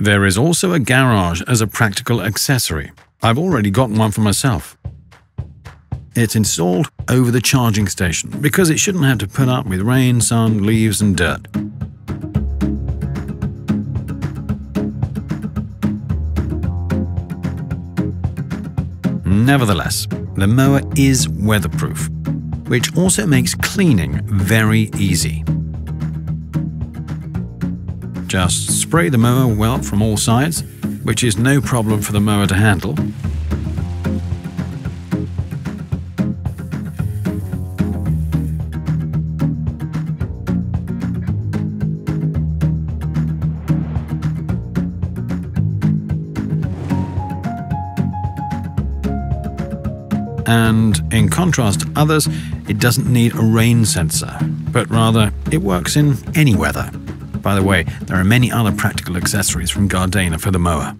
There is also a garage as a practical accessory. I've already got one for myself. It's installed over the charging station because it shouldn't have to put up with rain, sun, leaves and dirt. Nevertheless, the mower is weatherproof, which also makes cleaning very easy. Just spray the mower well from all sides, which is no problem for the mower to handle. And in contrast to others, it doesn't need a rain sensor, but rather it works in any weather. By the way, there are many other practical accessories from Gardena for the mower.